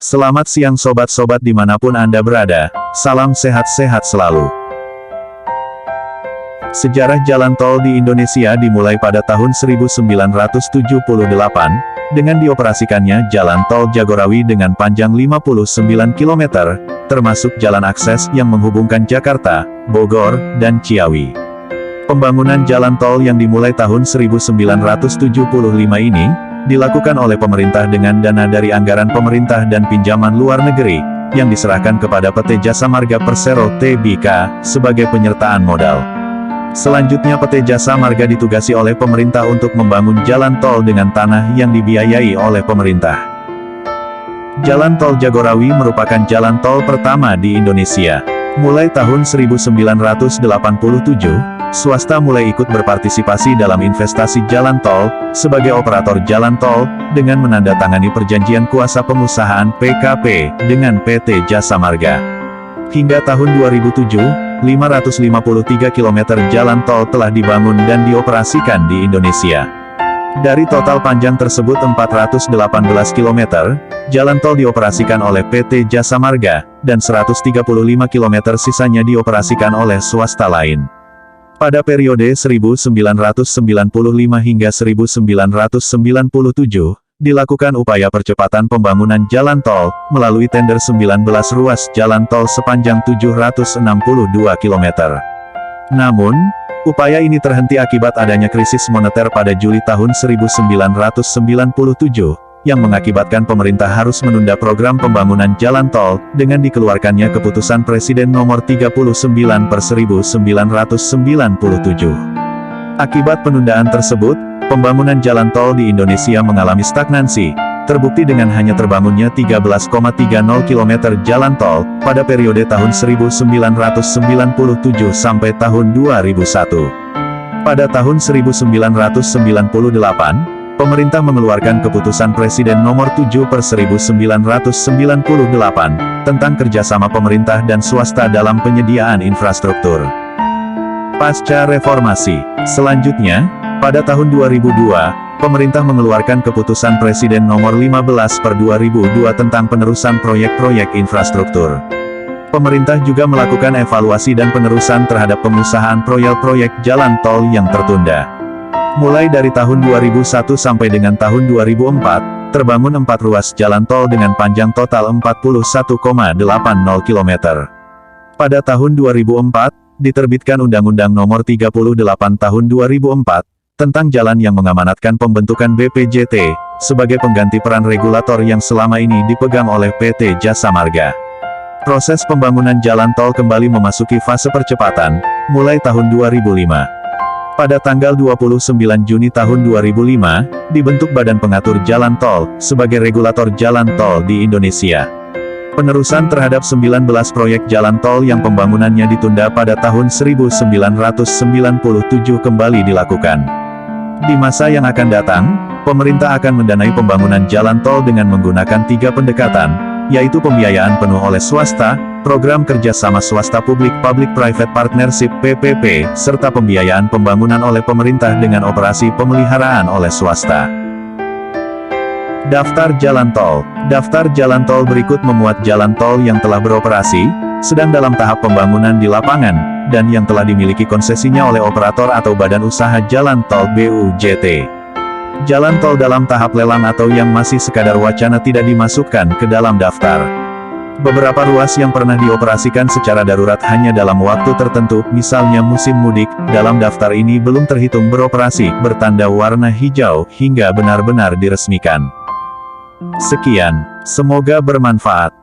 Selamat siang sobat-sobat dimanapun Anda berada, salam sehat-sehat selalu. Sejarah jalan tol di Indonesia dimulai pada tahun 1978, dengan dioperasikannya Jalan Tol Jagorawi dengan panjang 59 km, termasuk jalan akses yang menghubungkan Jakarta, Bogor, dan Ciawi. Pembangunan jalan tol yang dimulai tahun 1975 ini, dilakukan oleh pemerintah dengan dana dari anggaran pemerintah dan pinjaman luar negeri, yang diserahkan kepada PT Jasa Marga Persero Tbk, sebagai penyertaan modal. Selanjutnya PT Jasa Marga ditugasi oleh pemerintah untuk membangun jalan tol dengan tanah yang dibiayai oleh pemerintah. Jalan Tol Jagorawi merupakan jalan tol pertama di Indonesia. Mulai tahun 1987, swasta mulai ikut berpartisipasi dalam investasi jalan tol, sebagai operator jalan tol, dengan menandatangani perjanjian kuasa pengusahaan PKP, dengan PT Jasa Marga. Hingga tahun 2007, 553 km jalan tol telah dibangun dan dioperasikan di Indonesia. Dari total panjang tersebut 418 km, jalan tol dioperasikan oleh PT Jasa Marga, dan 135 km sisanya dioperasikan oleh swasta lain. Pada periode 1995 hingga 1997, dilakukan upaya percepatan pembangunan jalan tol, melalui tender 19 ruas jalan tol sepanjang 762 km. Namun, upaya ini terhenti akibat adanya krisis moneter pada Juli tahun 1997, yang mengakibatkan pemerintah harus menunda program pembangunan jalan tol, dengan dikeluarkannya Keputusan Presiden Nomor 39/1997. Akibat penundaan tersebut, pembangunan jalan tol di Indonesia mengalami stagnansi, terbukti dengan hanya terbangunnya 13,30 km jalan tol, pada periode tahun 1997 sampai tahun 2001. Pada tahun 1998, pemerintah mengeluarkan Keputusan Presiden Nomor 7/1998, tentang kerjasama pemerintah dan swasta dalam penyediaan infrastruktur. Pasca reformasi, selanjutnya, pada tahun 2002, pemerintah mengeluarkan Keputusan Presiden Nomor 15/2002 tentang penerusan proyek-proyek infrastruktur. Pemerintah juga melakukan evaluasi dan penerusan terhadap pengusahaan proyek-proyek jalan tol yang tertunda. Mulai dari tahun 2001 sampai dengan tahun 2004, terbangun 4 ruas jalan tol dengan panjang total 41,80 km. Pada tahun 2004, diterbitkan Undang-Undang Nomor 38 Tahun 2004, tentang jalan yang mengamanatkan pembentukan BPJT, sebagai pengganti peran regulator yang selama ini dipegang oleh PT Jasa Marga. Proses pembangunan jalan tol kembali memasuki fase percepatan, mulai tahun 2005. Pada tanggal 29 Juni tahun 2005, dibentuk Badan Pengatur Jalan Tol, sebagai regulator jalan tol di Indonesia. Penerusan terhadap 19 proyek jalan tol yang pembangunannya ditunda pada tahun 1997 kembali dilakukan. Di masa yang akan datang, pemerintah akan mendanai pembangunan jalan tol dengan menggunakan 3 pendekatan, yaitu pembiayaan penuh oleh swasta, program kerjasama swasta publik Public-Private Partnership (PPP), serta pembiayaan pembangunan oleh pemerintah dengan operasi pemeliharaan oleh swasta. Daftar jalan tol. Daftar jalan tol berikut memuat jalan tol yang telah beroperasi, sedang dalam tahap pembangunan di lapangan, dan yang telah dimiliki konsesinya oleh operator atau badan usaha jalan tol (BUJT). Jalan tol dalam tahap lelang atau yang masih sekadar wacana tidak dimasukkan ke dalam daftar. Beberapa ruas yang pernah dioperasikan secara darurat hanya dalam waktu tertentu, misalnya musim mudik, dalam daftar ini belum terhitung beroperasi, bertanda warna hijau, hingga benar-benar diresmikan. Sekian, semoga bermanfaat.